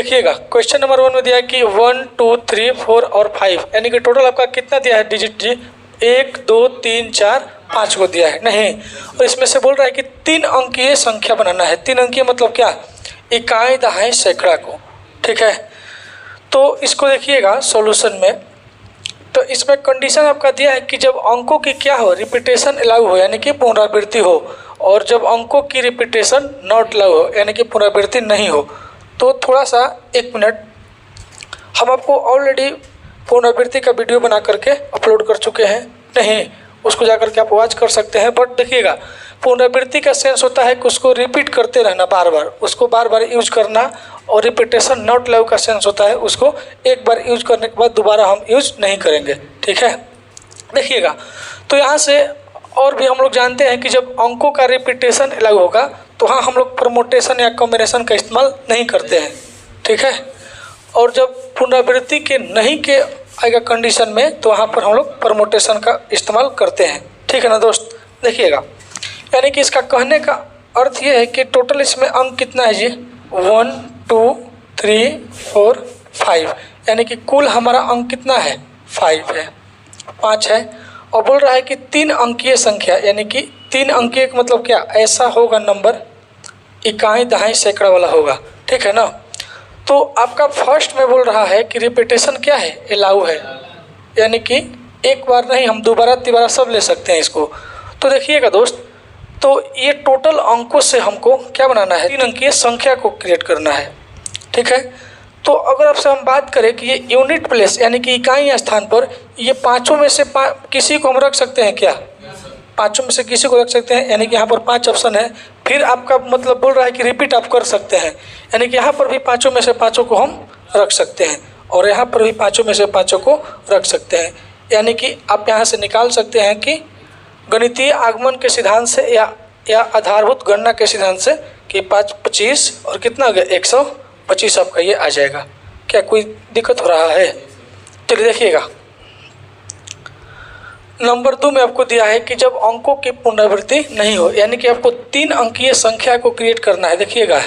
देखिएगा question number 1 में दिया है कि 1 2 3 4 और 5 यानी कि टोटल आपका कितना दिया है डिजिट जी, 1 2 3 4 5 को दिया है नहीं। और इसमें से बोल रहा है कि 3 अंकीय संख्या बनाना है। 3 अंकीय मतलब क्या, इकाई दहाई सैकड़ा को, ठीक है। तो इसको देखिएगा सॉल्यूशन में, तो इसमें कंडीशन आपका दिया है कि जब अंकों की क्या हो, रिपीटेशन अलाउ हो यानी कि पुनरावृत्ति हो, और जब अंकों की रिपीटेशन नॉट अलाउ हो यानी कि पुनरावृत्ति नहीं हो। तो थोड़ा सा 1 मिनट, हम आपको ऑलरेडी पुनरावृत्ति का वीडियो बना करके अपलोड कर चुके हैं, नहीं उसको जा करके आप वॉच कर सकते हैं। बट देखिएगा पुनरावृत्ति का सेंस होता है कि उसको रिपीट करते रहना, बार बार उसको बार बार यूज करना, और रिपीटेशन नॉट अलाउ का सेंस होता है उसको एक बार यूज करने के बाद दोबारा हम यूज नहीं करेंगे, ठीक है। देखिएगा तो यहाँ से और भी हम लोग जानते हैं कि जब अंकों का रिपीटेशन अलाउ होगा तो हाँ हम लोग परमोटेशन या कॉम्बिनेशन का इस्तेमाल नहीं करते हैं, ठीक है। और जब पुनरावृत्ति के नहीं के आएगा कंडीशन में तो वहाँ पर हम लोग परमोटेशन का इस्तेमाल करते हैं, ठीक है ना दोस्त। देखिएगा यानी कि इसका कहने का अर्थ ये है कि टोटल इसमें अंक कितना है जी, 1 2 3 4 5 यानी कि कुल हमारा अंक कितना है, 5 है, 5 है। और बोल रहा है कि 3 अंकीय संख्या यानी कि 3 अंकीय का मतलब क्या, ऐसा होगा नंबर इकाई दहाई सैकड़ा वाला होगा, ठीक है ना। तो आपका फर्स्ट में बोल रहा है कि रिपीटेशन क्या है, अलाउ है, यानी कि एक बार नहीं हम दोबारा तिबारा सब ले सकते हैं इसको। तो देखिएगा दोस्त, तो ये टोटल अंकों से हमको क्या बनाना है, 3 अंकीय संख्या को क्रिएट करना है, ठीक है। तो अगर आपसे हम बात करें कि ये यूनिट प्लेस यानी कि इकाई स्थान पर ये पाँचों में से किसी को हम रख सकते हैं क्या, पाँचों में से किसी को रख सकते हैं, यानी कि यहाँ पर 5 ऑप्शन है। फिर आपका मतलब बोल रहा है कि रिपीट आप कर सकते हैं, यानी कि यहाँ पर भी पाँचों में से पाँचों को हम रख सकते हैं, और यहाँ पर भी पाँचों में से पाँचों को रख सकते हैं। यानी कि आप यहाँ से निकाल सकते हैं कि गणितीय आगमन के सिद्धांत से या आधारभूत गणना के सिद्धांत से कि 5 25 और कितना हो गया 125 आपका ये आ जाएगा। क्या कोई दिक्कत हो रहा है? चलिए देखिएगा नंबर 2 में आपको दिया है कि जब अंकों की पुनरावृत्ति नहीं हो, यानी कि आपको 3 अंकीय संख्या को क्रिएट करना है। देखिएगा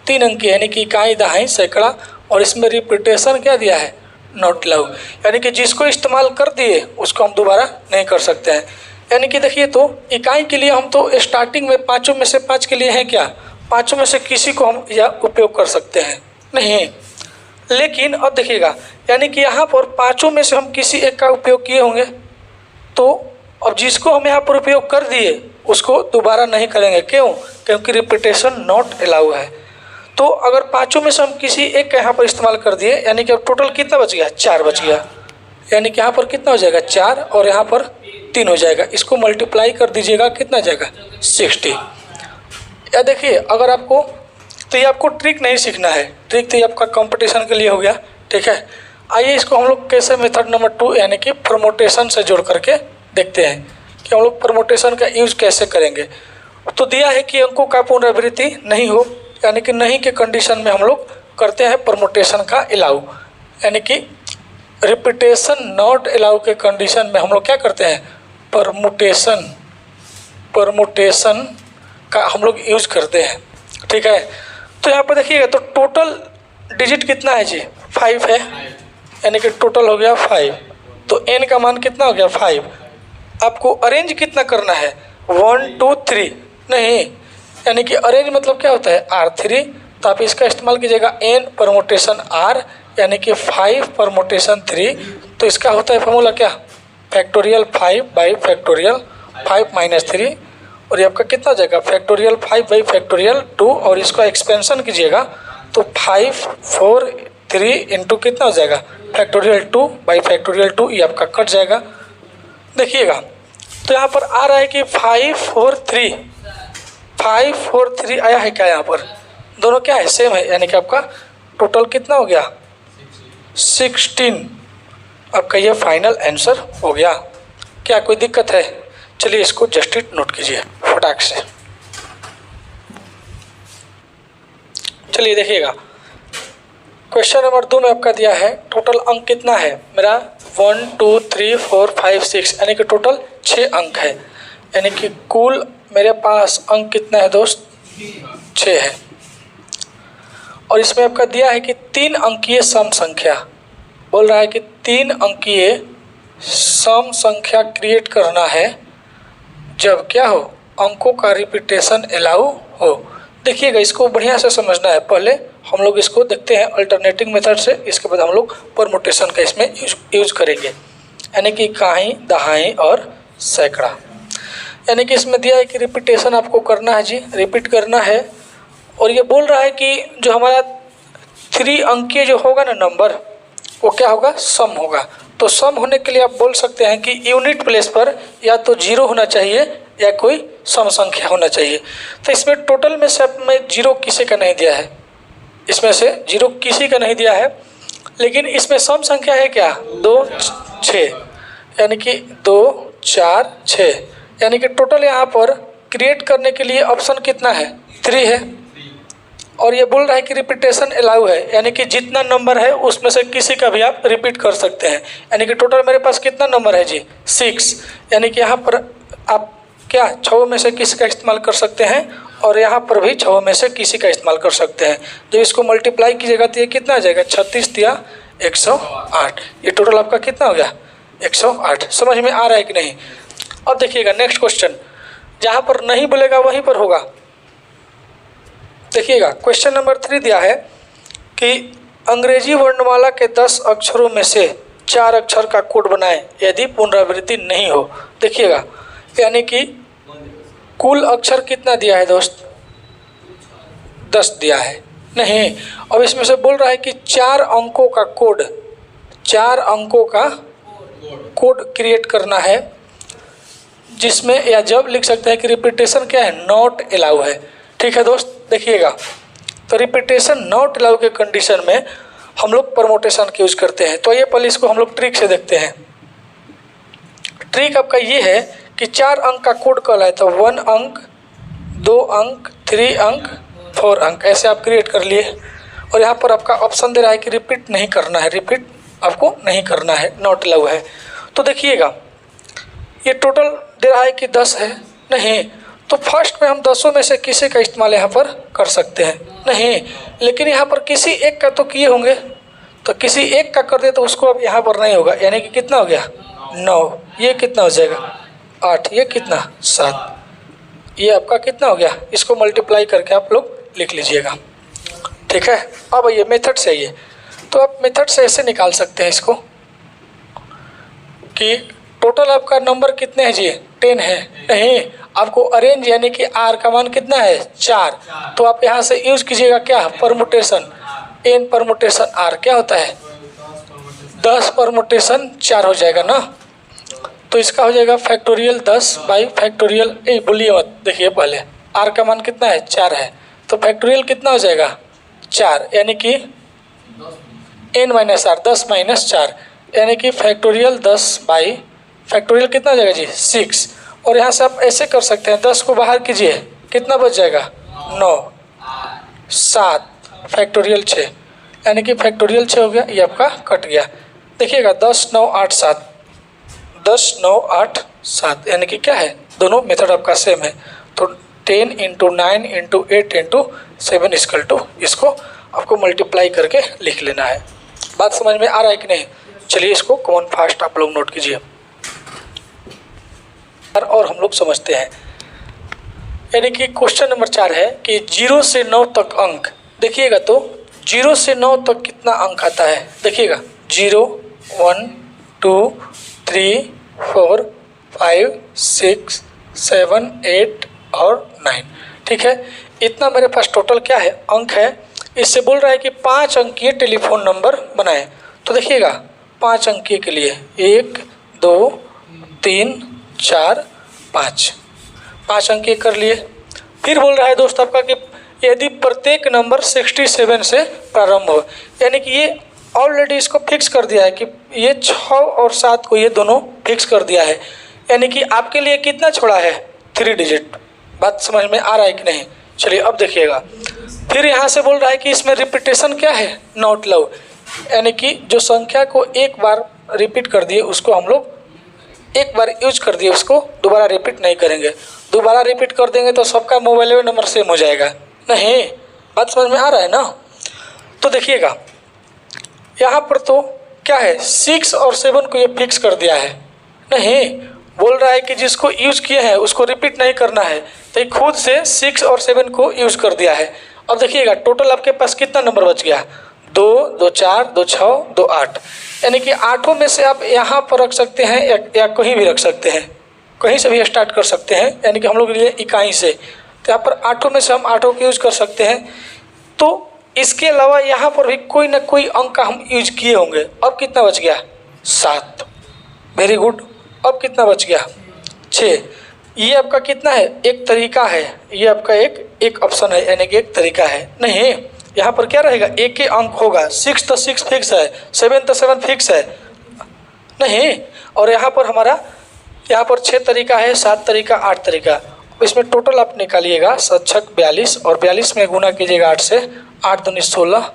3 अंकीय यानी कि इकाई दहाई सैकड़ा, और इसमें रिपीटेशन क्या दिया है, नॉट अलाउ, यानी कि जिसको इस्तेमाल कर दिए उसको हम दोबारा नहीं कर सकते हैं। यानी कि देखिए तो इकाई के लिए हम तो स्टार्टिंग में पाँचों में से 5 के लिए हैं क्या, पाँचों में से किसी को हम यह उपयोग कर सकते हैं नहीं। लेकिन अब देखिएगा यानी कि यहाँ पर पाँचों में से हम किसी एक का उपयोग किए होंगे, तो अब जिसको हम यहाँ पर उपयोग कर दिए उसको दोबारा नहीं करेंगे, क्यों, क्योंकि रिपीटेशन नॉट अलाउ है। तो अगर पाँचों में से हम किसी एक का यहाँ पर इस्तेमाल कर दिए यानी कि अब टोटल कितना बच गया, 4 बच गया, यानी कि यहाँ पर कितना हो जाएगा 4 और यहाँ पर 3 हो जाएगा। इसको मल्टीप्लाई कर दीजिएगा, कितना जाएगा 60। या देखिए अगर आपको तो ये आपको ट्रिक नहीं सीखना है, ट्रिक तो ये आपका कंपटीशन के लिए हो गया, ठीक है। आइए इसको हम लोग कैसे मेथड नंबर 2 यानी कि परमोटेशन से जोड़ करके देखते हैं कि हम लोग परमोटेशन का यूज कैसे करेंगे। तो दिया है कि अंकों का पुनरावृत्ति नहीं हो, यानी कि नहीं के कंडीशन में हम लोग करते हैं परमोटेशन का अलाउ, यानी कि रिपीटेशन नॉट अलाउ के कंडीशन में हम लोग क्या करते हैं, परमुटेशन का हम लोग यूज करते हैं, ठीक है। तो यहाँ पर देखिएगा तो टोटल डिजिट कितना है जी, 5 है, यानी कि टोटल हो गया 5। तो n का मान कितना हो गया 5। आपको अरेंज कितना करना है, 1 2 3 नहीं, यानी कि अरेंज मतलब क्या होता है R3। तो आप इसका इस्तेमाल कीजिएगा n परमोटेशन R यानी कि 5 परमोटेशन 3। तो इसका होता है फॉर्मूला क्या, फैक्टोरियल 5 बाई फैक्टोरियल 5 माइनस 3, और ये आपका कितना हो जाएगा फैक्टोरियल 5 बाई फैक्टोरियल 2, और इसका एक्सपेंशन कीजिएगा तो 5 4 3 इंटू कितना हो जाएगा फैक्टोरियल 2 बाई फैक्टोरियल 2, ये आपका कट जाएगा। देखिएगा तो यहाँ पर आ रहा है कि 5 4 3 आया है क्या, यहाँ पर दोनों क्या है सेम है, यानी कि आपका टोटल कितना हो गया 16। आपका ये फाइनल आंसर हो गया। क्या कोई दिक्कत है? चलिए इसको जस्ट इट नोट कीजिए फटाक से। चलिए देखिएगा क्वेश्चन नंबर 2 में आपका दिया है टोटल अंक कितना है मेरा 1 2 3 4 5 6, यानी कि टोटल 6 अंक है, यानी कि कुल मेरे पास अंक कितना है दोस्त 6 है। और इसमें आपका दिया है कि 3 अंकीय सम संख्या, बोल रहा है कि 3 अंकीय सम संख्या क्रिएट करना है जब क्या हो, अंकों का रिपीटेशन अलाउ हो। देखिएगा, इसको बढ़िया से समझना है। पहले हम लोग इसको देखते हैं अल्टरनेटिंग मेथड से, इसके बाद हम लोग परमुटेशन का इसमें यूज करेंगे, यानी कि इकाई, दहाई और सैकड़ा। यानी कि इसमें दिया है कि रिपीटेशन आपको करना है जी, रिपीट करना है। और ये बोल रहा है कि जो हमारा 3 अंकीय जो होगा ना नंबर, वो क्या होगा, सम होगा। तो सम होने के लिए आप बोल सकते हैं कि यूनिट प्लेस पर या तो 0 होना चाहिए या कोई सम संख्या होना चाहिए। तो इसमें टोटल में से में 0 किसी का नहीं दिया है, इसमें से 0 किसी का नहीं दिया है, लेकिन इसमें सम संख्या है क्या, 2 6, यानी कि 2 4 6, यानी कि टोटल यहाँ पर क्रिएट करने के लिए ऑप्शन कितना है, 3 है। और ये बोल रहा है कि रिपीटेशन अलाउ है, यानी कि जितना नंबर है उसमें से किसी का भी आप रिपीट कर सकते हैं। यानी कि टोटल मेरे पास कितना नंबर है जी, 6, यानी कि यहाँ पर आप क्या 6 में से किसी का इस्तेमाल कर सकते हैं और यहाँ पर भी 6 में से किसी का इस्तेमाल कर सकते हैं। जब इसको मल्टीप्लाई कीजिएगा तो ये कितना आ जाएगा, 36 या 108। ये टोटल आपका कितना हो गया, 108। समझ में आ रहा है कि नहीं। अब देखिएगा नेक्स्ट क्वेश्चन, जहाँ पर नहीं बोलेगा वहीं पर होगा। देखिएगा क्वेश्चन नंबर 3 दिया है कि अंग्रेजी वर्णमाला के 10 अक्षरों में से 4 अक्षर का कोड बनाएं यदि पुनरावृत्ति नहीं हो। देखिएगा, यानी कि कुल अक्षर कितना दिया है दोस्त, 10 दिया है नहीं। अब इसमें से बोल रहा है कि 4 अंकों का कोड, 4 अंकों का कोड क्रिएट करना है, जिसमें या जब लिख सकते हैं कि रिपीटेशन क्या है, नॉट अलाउ है। ठीक है दोस्त, देखिएगा तो रिपीटेशन नॉट अलाउ के कंडीशन में हम लोग परमुटेशन का यूज करते हैं। तो ये पहले इसको हम लोग ट्रिक से देखते हैं। ट्रिक आपका ये है कि 4 अंक का कोड कॉल है, तो 1 अंक, 2 अंक, 3 अंक, 4 अंक, ऐसे आप क्रिएट कर लिए। और यहाँ पर आपका ऑप्शन दे रहा है कि रिपीट नहीं करना है, रिपीट आपको नहीं करना है, नॉट अलाउ है। तो देखिएगा ये टोटल दे रहा है कि 10 है नहीं, तो फर्स्ट में हम 10 में से किसी का इस्तेमाल यहाँ पर कर सकते हैं नहीं, लेकिन यहाँ पर किसी एक का तो किए होंगे, तो किसी एक का कर दे तो उसको अब यहाँ पर नहीं होगा। यानी कि कितना हो गया, 9, ये कितना हो जाएगा 8, ये कितना 7, ये आपका कितना हो गया। इसको मल्टीप्लाई करके आप लोग लिख लीजिएगा। ठीक है, अब ये मेथड से ये, तो आप मेथड से ऐसे निकाल सकते हैं इसको कि टोटल आपका नंबर कितने हैं जी, 10 है नहीं, आपको अरेंज यानी कि आर का मान कितना है, 4, तो आप यहाँ से यूज कीजिएगा क्या, परमुटेशन, n परमुटेशन r क्या होता है, 10 परमुटेशन 4 हो जाएगा ना। तो इसका हो जाएगा फैक्टोरियल 10 बाई फैक्टोरियल, भूलिए मत, देखिए पहले r का मान कितना है, 4 है, तो फैक्टोरियल कितना हो जाएगा 4, यानी कि n माइनस r, 10 माइनस 4, यानी कि फैक्टोरियल 10 बाई फैक्टोरियल कितना हो जाएगा जी 6। और यहाँ से आप ऐसे कर सकते हैं, 10 को बाहर कीजिए, कितना बच जाएगा 9, 7 फैक्टोरियल 6, यानी कि फैक्टोरियल 6 हो गया, ये आपका कट गया। देखिएगा 10 9 8 7, 10 9 8 7, यानी कि क्या है, दोनों मेथड आपका सेम है। तो 10 × 9 × 8 × 7 इक्वल टू, इसको आपको मल्टीप्लाई करके लिख लेना है। बात समझ में आ रहा है कि नहीं। चलिए इसको कॉमन फास्ट आप लोग नोट कीजिए और हम लोग समझते हैं। यानी कि क्वेश्चन नंबर 4 है कि 0 से 9 तक अंक। देखिएगा तो 0 से 9 तक कितना अंक आता है, देखिएगा 0 1 2 3 4 5 6 7 8 और 9। ठीक है, इतना मेरे पास टोटल क्या है, अंक है। इससे बोल रहा है कि 5 अंकीय टेलीफोन नंबर बनाएं। तो देखिएगा 5 अंकीय के लिए 1 2 3 4 5 अंकीय कर लिए। फिर बोल रहा है दोस्त आपका कि यदि प्रत्येक नंबर 67 से प्रारंभ हो, यानी कि ये ऑलरेडी इसको फिक्स कर दिया है कि ये 6 और 7 को ये दोनों फिक्स कर दिया है, यानी कि आपके लिए कितना छोड़ा है, 3 डिजिट। बात समझ में आ रहा है कि नहीं। चलिए अब देखिएगा, फिर यहाँ से बोल रहा है कि इसमें रिपीटेशन क्या है, नॉट अलाउ, यानी कि जो संख्या को एक बार रिपीट कर दिए उसको हम लोग एक बार यूज कर दिए, उसको दोबारा रिपीट नहीं करेंगे। दोबारा रिपीट कर देंगे तो सबका मोबाइल नंबर सेम हो जाएगा नहीं। बात समझ में आ रहा है ना। तो देखिएगा यहाँ पर तो क्या है 6 और 7 को ये फिक्स कर दिया है, नहीं बोल रहा है कि जिसको यूज़ किए हैं उसको रिपीट नहीं करना है, तो ये खुद से 6 और 7 को यूज़ कर दिया है। अब देखिएगा टोटल आपके पास कितना नंबर बच गया, 2 2 4 2 6 2 8, यानी कि आठों में से आप यहाँ पर रख सकते हैं या कहीं भी रख सकते हैं, कहीं से भी स्टार्ट कर सकते हैं, यानी कि हम लोग लिए इकाई से, तो यहाँ पर आठों में से हम आठों को यूज़ कर सकते हैं। तो इसके अलावा यहाँ पर भी कोई ना कोई अंक का हम यूज किए होंगे। अब कितना बच गया, 7, वेरी गुड। अब कितना बच गया, 6। ये आपका कितना है, एक तरीका है, ये आपका एक ऑप्शन है, यानी कि एक तरीका है। नहीं, यहाँ पर क्या रहेगा, एक ही अंक होगा, 6 तो 6 फिक्स है, 7 तो 7 फिक्स है, नहीं। और यहाँ पर हमारा यहाँ पर 6 तरीका है, 7 तरीका, 8 तरीका। इसमें टोटल आप निकालिएगा 7 42 और 42 में गुना कीजिएगा 8 से, 8 दूनी 16,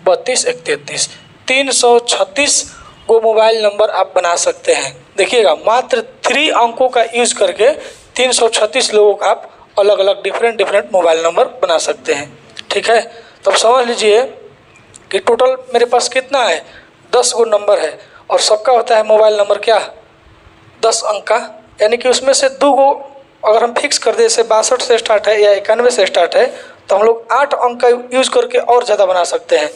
32 1 33, 336 को मोबाइल नंबर आप बना सकते हैं। देखिएगा मात्र 3 अंकों का यूज करके 336 लोगों का आप अलग अलग डिफरेंट मोबाइल नंबर बना सकते हैं। ठीक है, तो अब समझ लीजिए कि टोटल मेरे पास कितना है, 10 गो नंबर है और सबका होता है मोबाइल नंबर क्या, 10 अंक का, यानी कि उसमें से 2 गो अगर हम फिक्स कर दें, जैसे 62 से स्टार्ट है या 91 से स्टार्ट है, तो हम लोग 8 अंक का यूज़ करके और ज़्यादा बना सकते हैं,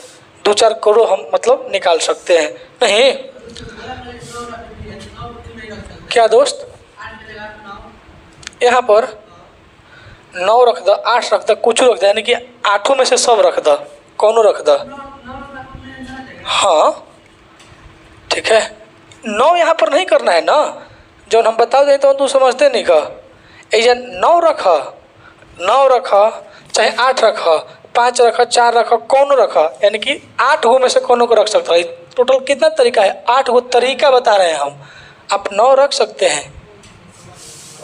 2-4 करोड़ हम मतलब निकाल सकते हैं। नहीं क्या दोस्त, यहाँ पर 9 रख दो, 8 रख दो, कुछ रख दो, यानी कि आठों में से सब रख दो, कौनों रख दो। हाँ ठीक है, 9 यहाँ पर नहीं करना है ना, जो हम बता दें तो तू समझते नहीं का, ऐसा 9 रखा, 9 रखा, चाहे 8 रखा, 5 रखा, 4 रखा, कौन रखा, यानी कि 8 गो में से कौनों को रख सकता है। टोटल कितना तरीका है, 8 गो तरीका बता रहे हैं हम, आप 9 रख सकते हैं,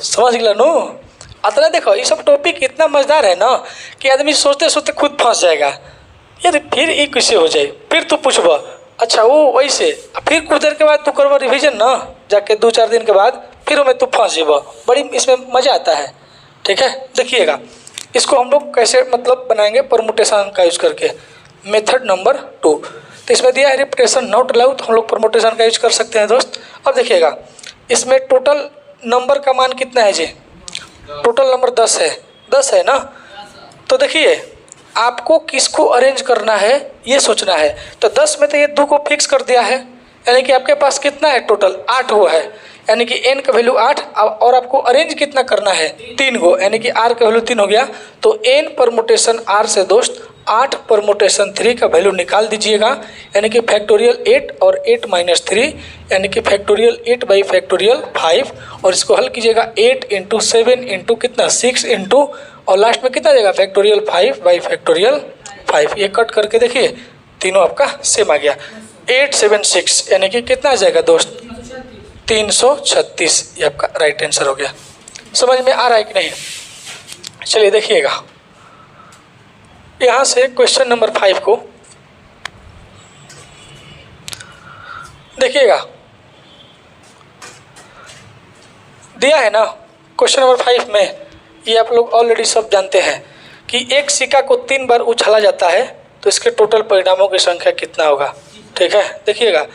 समझ गया नो। अतः देखो ये सब टॉपिक इतना मजेदार है ना कि आदमी सोचते सोचते खुद फंस जाएगा, यार फिर ये कैसे हो जाए, फिर तू पूछबा अच्छा वो वैसे, फिर कुछ देर के बाद तू करवा रिविजन ना, जाके 2-4 दिन के बाद फिर मैं तू फंस जीबा, बड़ी इसमें मज़ा आता है। ठीक है, देखिएगा इसको हम लोग कैसे मतलब बनाएंगे, परमुटेशन का यूज़ करके। मेथड नंबर 2, तो इसमें दिया है रिपीटेशन नॉट अलाउड, तो हम लोग परमुटेशन का यूज कर सकते हैं दोस्त। अब देखिएगा इसमें टोटल नंबर का मान कितना है जी, टोटल नंबर 10 है, 10 है ना। तो देखिए आपको किसको अरेंज करना है ये सोचना है, तो 10 में तो ये 2 को फिक्स कर दिया है, यानी कि आपके पास कितना है टोटल 8 गो है, यानी कि n का वैल्यू 8, और आपको अरेंज कितना करना है 3 गो, यानी कि r का वैल्यू 3 हो गया। तो n परमुटेशन r से दोस्त 8 परमुटेशन 3 का वैल्यू निकाल दीजिएगा, यानी कि फैक्टोरियल 8 और 8 - 3, यानी कि फैक्टोरियल 8 बाई फैक्टोरियल 5, और इसको हल कीजिएगा 8 × 7 × कितना 6 इंटू, और लास्ट में कितना जाएगा फैक्टोरियल 5 बाई फैक्टोरियल 5। ये कट करके देखिए तीनों आपका सेम आ गया, 876, यानी कि कितना आ जाएगा दोस्त 336, ये आपका राइट आंसर हो गया। समझ में आ रहा है कि नहीं, चलिए देखिएगा यहाँ से क्वेश्चन नंबर 5 को देखिएगा, दिया है ना क्वेश्चन नंबर 5 में, ये आप लोग ऑलरेडी सब जानते हैं कि एक सिक्का को 3 बार उछाला जाता है तो इसके टोटल परिणामों की संख्या कितना होगा। ठीक है, देखिएगा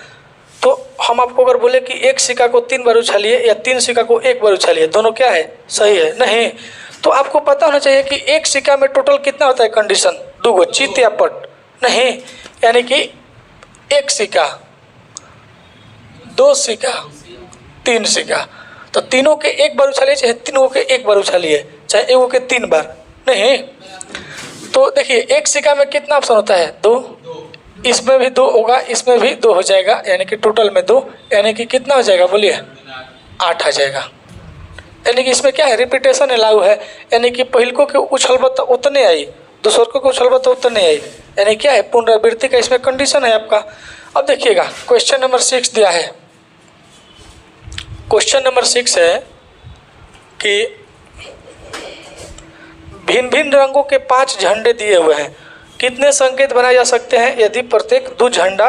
तो हम आपको अगर बोले कि एक सिक्का को 3 बार उछालिए या 3 सिक्का को 1 बार उछालिए, दोनों क्या है सही है, नहीं तो आपको पता होना चाहिए कि एक सिक्का में टोटल कितना होता है कंडीशन, 2 गो चित या पट, नहीं यानी कि 1 सिक्का, 2 सिक्का, 3 सिक्का, तो तीनों के 1 बार उछालिए, चाहे तीनों के 1 बार उछालिए, चाहे एगो के 3 बार, नहीं। तो देखिए एक सिक्का में कितना ऑप्शन होता है 2, इसमें भी 2 होगा, इसमें भी 2 हो जाएगा, यानी कि टोटल में 2, यानी कि कितना हो जाएगा बोलिए 8 आ जाएगा। यानी कि इसमें क्या है रिपीटेशन अलाउ है, यानी कि पहिलकों के उछलबा तो उतने आई, दूसरों को उछलबा तो उतने आई, यानी क्या है पुनरावृत्ति का इसमें कंडीशन है आपका। अब देखिएगा क्वेश्चन नंबर 6 दिया है, क्वेश्चन नंबर 6 है कि भिन्न भिन्न रंगों के 5 झंडे दिए हुए हैं, कितने संकेत बनाए जा सकते हैं यदि प्रत्येक 2 झंडा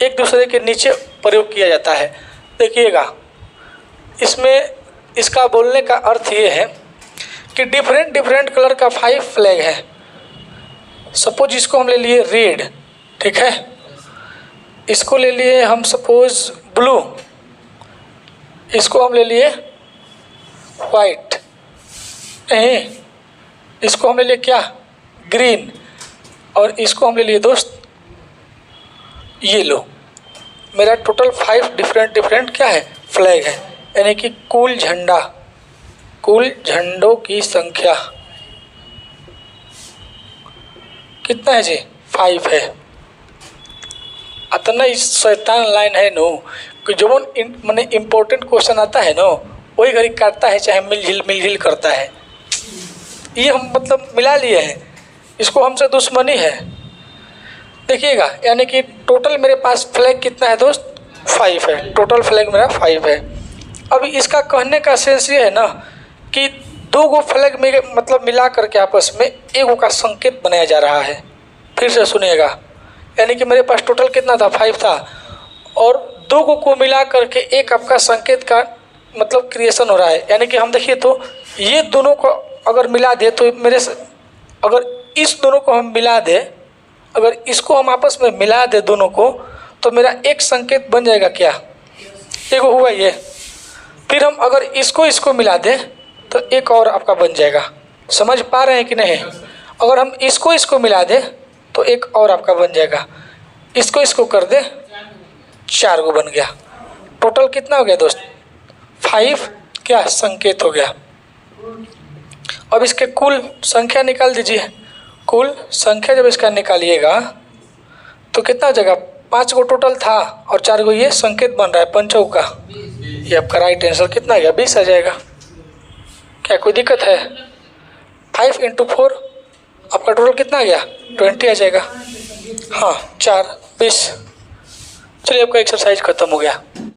एक दूसरे के नीचे प्रयोग किया जाता है। देखिएगा इसमें इसका बोलने का अर्थ ये है कि डिफरेंट कलर का 5 फ्लैग है। सपोज इसको हम ले लिए रेड, ठीक है। इसको ले लिए हम सपोज ब्लू, इसको हम ले लिए वाइट, नहीं इसको हम ले लिए क्या, ग्रीन, और इसको हम ले लिए दोस्त येलो। मेरा टोटल 5 डिफरेंट क्या है, फ्लैग है, यानी कि कुल झंडा, कुल झंडों की संख्या कितना है जी, 5 है। अतना इस शैतान लाइन है नो कि जो मैंने इम्पोर्टेंट क्वेश्चन आता है नो वही घड़ी काटता है, चाहे मिल करता है। ये हम मतलब मिला लिए हैं, इसको हमसे दुश्मनी है। देखिएगा, यानी कि टोटल मेरे पास फ्लैग कितना है दोस्त, 5 है, टोटल फ्लैग मेरा 5 है। अभी इसका कहने का सेंस ये है ना कि 2 गो फ्लैग में मतलब मिला करके आपस में एक का संकेत बनाया जा रहा है। फिर से सुनिएगा, यानी कि मेरे पास टोटल कितना था, 5 था, और 2 को मिला करके एक आपका संकेत का मतलब क्रिएशन हो रहा है। यानी कि हम देखिए तो ये दोनों को अगर मिला दे तो मेरे अगर इस दोनों को हम मिला दे, अगर इसको हम आपस में मिला दे दोनों को, तो मेरा एक संकेत बन जाएगा क्या, एक हुआ ये। फिर हम अगर इसको मिला दें तो एक और आपका बन जाएगा। समझ पा रहे हैं कि नहीं? अगर हम इसको मिला दें तो एक और आपका बन जाएगा, इसको कर दे 4 गो बन गया। टोटल कितना हो गया दोस्त, 5 क्या संकेत हो गया। अब इसके कुल संख्या निकाल दीजिए। कुल संख्या जब इसका निकालिएगा तो कितना हो जाएगा, 5 गो टोटल था और 4 गो ये संकेत बन रहा है, 5 का। ये आपका राइट आंसर कितना आ गया, 20 आ जाएगा। क्या कोई दिक्कत है? 5 × 4 आपका टोटल कितना आ गया, 20 आ जाएगा। हाँ 4 20। चलिए आपका एक्सरसाइज खत्म हो गया।